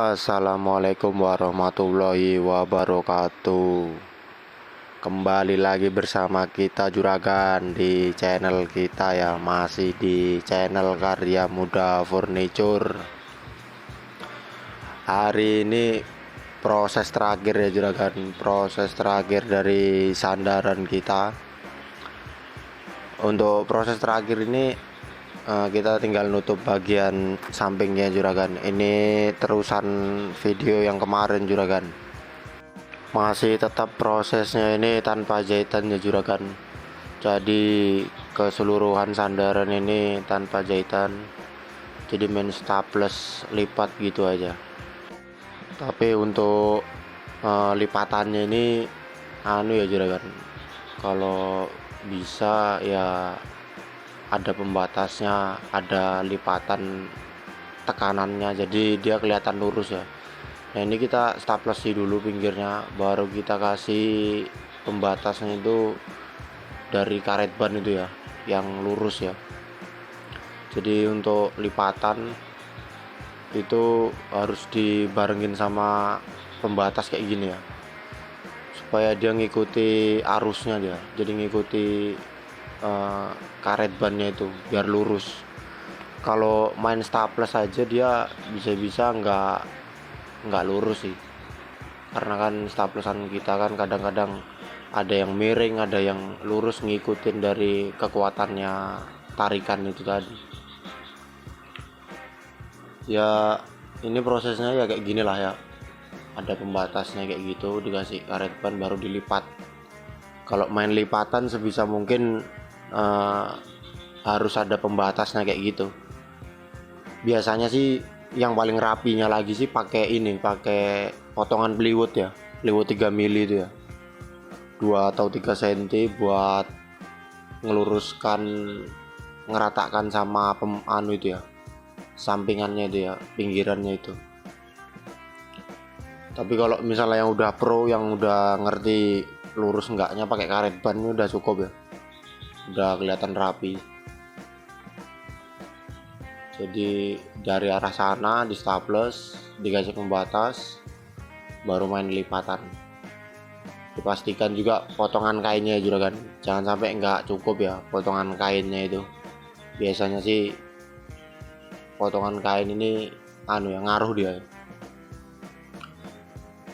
Assalamualaikum warahmatullahi wabarakatuh. Kembali lagi bersama kita Juragan di channel kita ya, masih di channel Karya Muda Furniture. Hari ini proses terakhir ya Juragan, proses terakhir dari sandaran kita. Untuk proses terakhir ini kita tinggal nutup bagian sampingnya Juragan. Ini terusan video yang kemarin Juragan. Masih tetap prosesnya ini tanpa jahitan ya Juragan. Jadi keseluruhan sandaran ini tanpa jahitan. Jadi main staples lipat gitu aja. Tapi untuk lipatannya ini ya Juragan. Kalau bisa ya ada pembatasnya, ada lipatan tekanannya, jadi dia kelihatan lurus ya. Nah ini kita staplesi dulu pinggirnya, baru kita kasih pembatasnya itu dari karet ban itu ya, yang lurus ya. Jadi untuk lipatan itu harus dibarengin sama pembatas kayak gini ya, supaya dia ngikuti arusnya dia, jadi ngikuti karet bannya itu biar lurus. Kalau main staples aja dia bisa nggak lurus sih, karena kan staplesan kita kan kadang-kadang ada yang miring, ada yang lurus, ngikutin dari kekuatannya tarikan itu tadi ya. Ini prosesnya ya kayak gini lah ya, ada pembatasnya kayak gitu, dikasih karet ban baru dilipat. Kalau main lipatan sebisa mungkin harus ada pembatasnya kayak gitu. Biasanya sih yang paling rapinya lagi sih pakai potongan plywood ya, plywood 3 mili itu ya, 2 atau 3 cm buat ngeluruskan, ngeratakan sama itu ya, sampingannya itu ya, pinggirannya itu. Tapi kalau misalnya yang udah pro, yang udah ngerti lurus enggaknya, pakai karet ban ini udah cukup ya, udah kelihatan rapi. Jadi dari arah sana di staples, dikasih pembatas, baru main lipatan. Dipastikan juga potongan kainnya juga kan, jangan sampai nggak cukup ya potongan kainnya itu. Biasanya sih potongan kain ini ngaruh dia.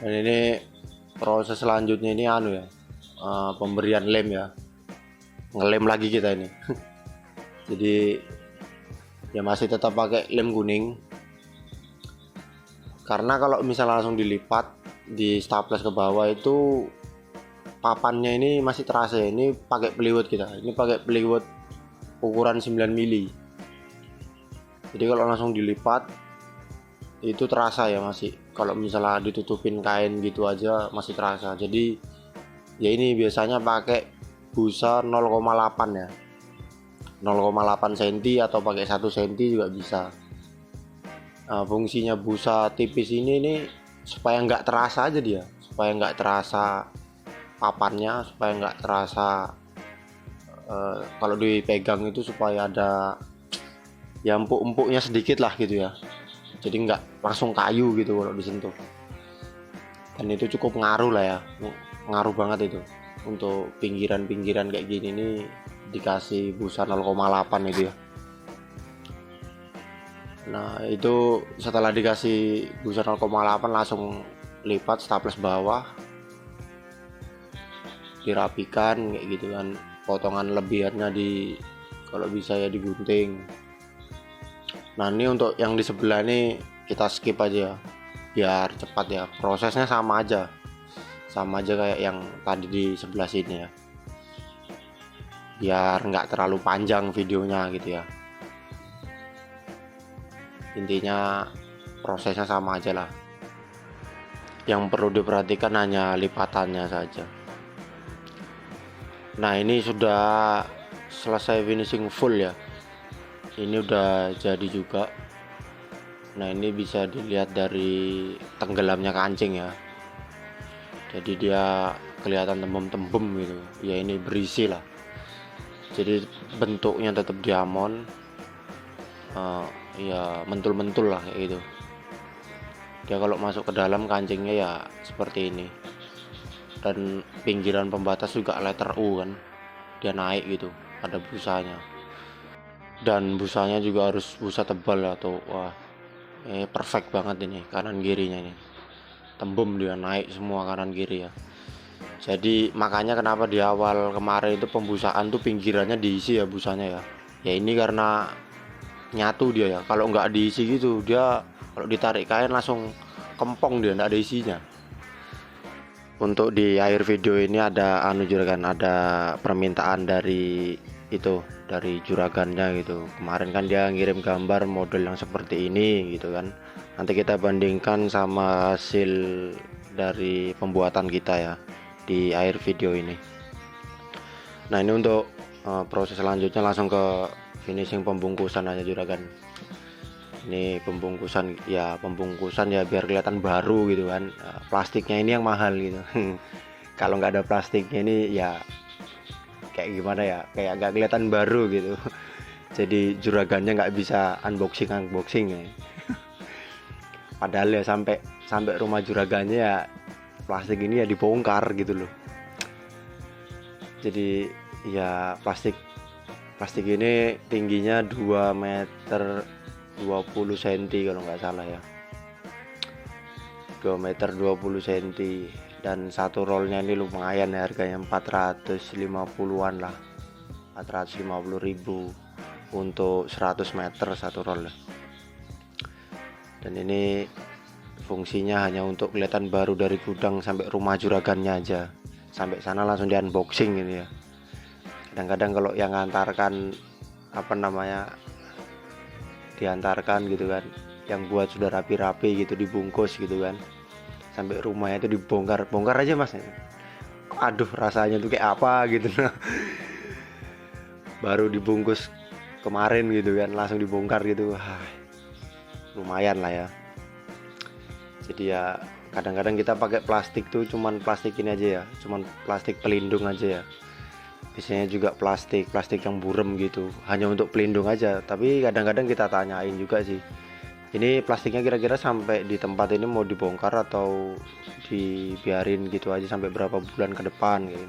Dan ini proses selanjutnya ini pemberian lem ya, ngelem lagi kita ini. Jadi ya masih tetap pakai lem kuning, karena kalau misalnya langsung dilipat di staples ke bawah itu papannya ini masih terasa ya. Ini pakai plywood kita, ini pakai plywood ukuran 9 mili. Jadi kalau langsung dilipat itu terasa ya, masih kalau misalnya ditutupin kain gitu aja masih terasa. Jadi ya ini biasanya pakai busa 0,8 ya, 0,8 cm atau pakai 1 cm juga bisa. Nah, fungsinya busa tipis ini supaya nggak terasa aja dia, supaya nggak terasa papannya, supaya nggak terasa kalau dipegang itu, supaya ada ya empuk-empuknya sedikit lah gitu ya. Jadi nggak langsung kayu gitu kalau disentuh. Dan itu cukup ngaruh lah ya, ngaruh banget itu. Untuk pinggiran-pinggiran kayak gini nih dikasih busa 0,8 itu ya. Nah itu setelah dikasih busa 0,8 langsung lipat staples bawah, dirapikan kayak gitu kan. Potongan lebihannya kalau bisa ya digunting. Nah ini untuk yang di sebelah ini kita skip aja ya, biar cepat ya. Prosesnya sama aja kayak yang tadi di sebelah sini ya, biar nggak terlalu panjang videonya gitu ya. Intinya prosesnya sama aja lah, yang perlu diperhatikan hanya lipatannya saja. Nah ini sudah selesai finishing full ya, ini udah jadi juga. Nah ini bisa dilihat dari tenggelamnya kancing ya, jadi dia kelihatan tembem-tembem gitu ya, ini berisi lah. Jadi bentuknya tetap diamond, ya mentul-mentul lah kayak gitu. Dia kalau masuk ke dalam kancingnya ya seperti ini, dan pinggiran pembatas juga letter U kan, dia naik gitu, ada busanya, dan busanya juga harus busa tebal atau wah perfect banget ini kanan kirinya ini, tembem dia naik semua kanan kiri ya. Jadi makanya kenapa di awal kemarin itu pembusaan tuh pinggirannya diisi ya busanya ya. Ya ini karena nyatu dia ya. Kalau nggak diisi gitu dia kalau ditarik kain langsung kempong, dia nggak ada isinya. Untuk di akhir video ini ada juragan, ada permintaan dari itu, dari juragannya gitu. Kemarin kan dia ngirim gambar model yang seperti ini gitu kan. Nanti kita bandingkan sama hasil dari pembuatan kita ya di akhir video ini. Nah ini untuk proses selanjutnya langsung ke finishing pembungkusan aja juragan. Ini pembungkusan ya biar kelihatan baru gitu kan. Plastiknya ini yang mahal gitu. Kalau nggak ada plastiknya ini ya kayak gimana ya, kayak nggak kelihatan baru gitu. Jadi juragannya nggak bisa unboxing ya. Padahal ya sampai rumah juragannya ya plastik ini ya dibongkar gitu loh. Jadi ya plastik ini tingginya 2 meter 20 cm kalau nggak salah ya, 2 meter 20 cm, dan satu rollnya ini lumayan ya, harganya 450-an lah, 450.000 untuk 100 meter satu roll ya. Dan ini fungsinya hanya untuk kelihatan baru dari gudang sampai rumah juragannya aja, sampai sana langsung di unboxing ini ya. Kadang-kadang kalau yang ngantarkan diantarkan gitu kan, yang buat sudah rapi-rapi gitu, dibungkus gitu kan, sampai rumahnya itu dibongkar aja mas. Aduh rasanya tuh kayak apa gitu. Baru dibungkus kemarin gitu kan langsung dibongkar gitu. Lumayan lah ya. Jadi ya kadang-kadang kita pakai plastik tuh cuman plastik ini aja ya, cuman plastik pelindung aja ya. Biasanya juga plastik yang burem gitu, hanya untuk pelindung aja. Tapi kadang-kadang kita tanyain juga sih, ini plastiknya kira-kira sampai di tempat ini mau dibongkar atau dibiarin gitu aja sampai berapa bulan ke depan gitu.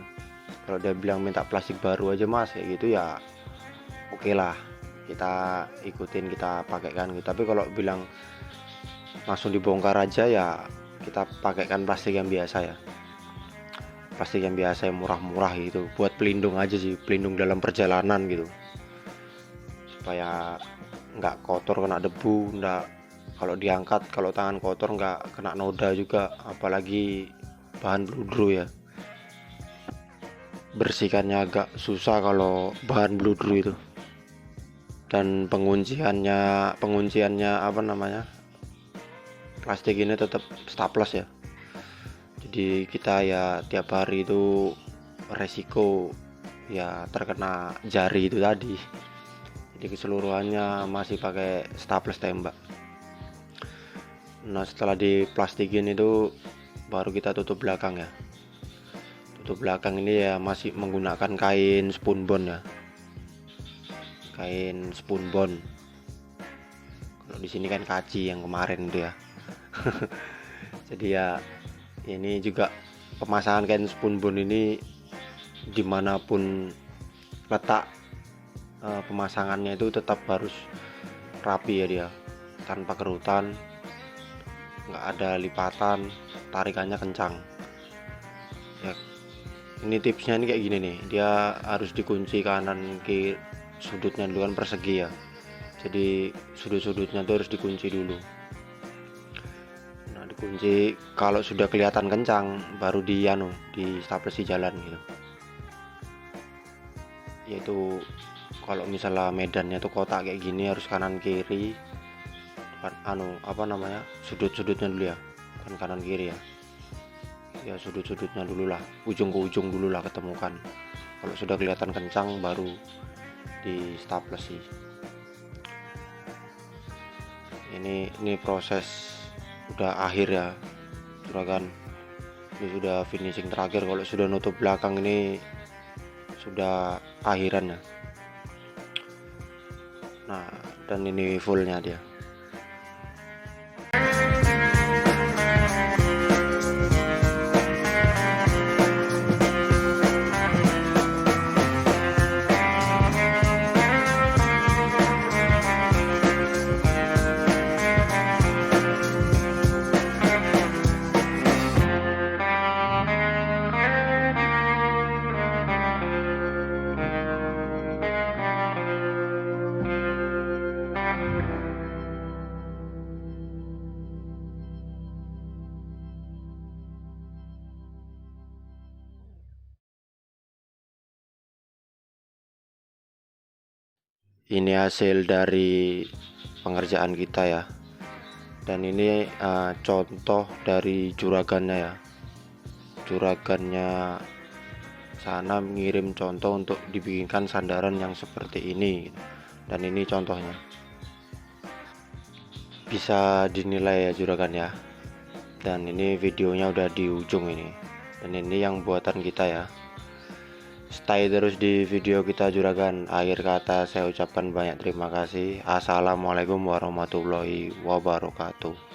Kalau dia bilang minta plastik baru aja mas kayak gitu ya oke lah, kita ikutin, kita pakaikan gitu. Tapi kalau bilang langsung dibongkar aja ya kita pakaikan plastik yang biasa ya, plastik yang biasa yang murah-murah gitu, buat pelindung aja sih, pelindung dalam perjalanan gitu, supaya nggak kotor kena debu, nggak kalau diangkat kalau tangan kotor nggak kena noda juga, apalagi bahan bludru ya, bersihkannya agak susah kalau bahan bludru itu. Dan pengunciannya plastik ini tetap staples ya. Jadi kita ya tiap hari itu resiko ya terkena jari itu tadi. Jadi keseluruhannya masih pakai staples tembak. Nah setelah diplastikin itu baru kita tutup belakang ya. Tutup belakang ini ya masih menggunakan kain spunbond ya. Kain spunbond. Kalau di sini kan kaci yang kemarin itu ya. Jadi ya ini juga pemasangan kain spunbond ini dimanapun letak pemasangannya itu tetap harus rapi ya dia, tanpa kerutan, nggak ada lipatan, tarikannya kencang ya. Ini tipsnya ini kayak gini nih, dia harus dikunci kanan kiri sudutnya dulu kan persegi ya, jadi sudut-sudutnya tuh harus dikunci dulu. Kunci kalau sudah kelihatan kencang baru di staplesi jalan gitu. Yaitu kalau misalnya medannya tuh kotak kayak gini harus kanan kiri, sudut-sudutnya dulu ya, kan kanan kiri ya. Ya sudut-sudutnya dulu lah, ujung ke ujung dulu lah ketemukan. Kalau sudah kelihatan kencang baru di staplesi. Ini proses udah akhir ya juragan, ini sudah finishing terakhir. Kalau sudah nutup belakang ini sudah akhiran ya. Nah dan ini fullnya dia. ini hasil dari pengerjaan kita ya, dan ini contoh dari juragannya ya. Juragannya sana mengirim contoh untuk dibikinkan sandaran yang seperti ini, dan ini contohnya. Bisa dinilai ya juragan ya. Dan ini videonya udah di ujung ini, dan ini yang buatan kita ya. Stay terus di video kita juragan. Akhir kata saya ucapkan banyak terima kasih. Assalamualaikum warahmatullahi wabarakatuh.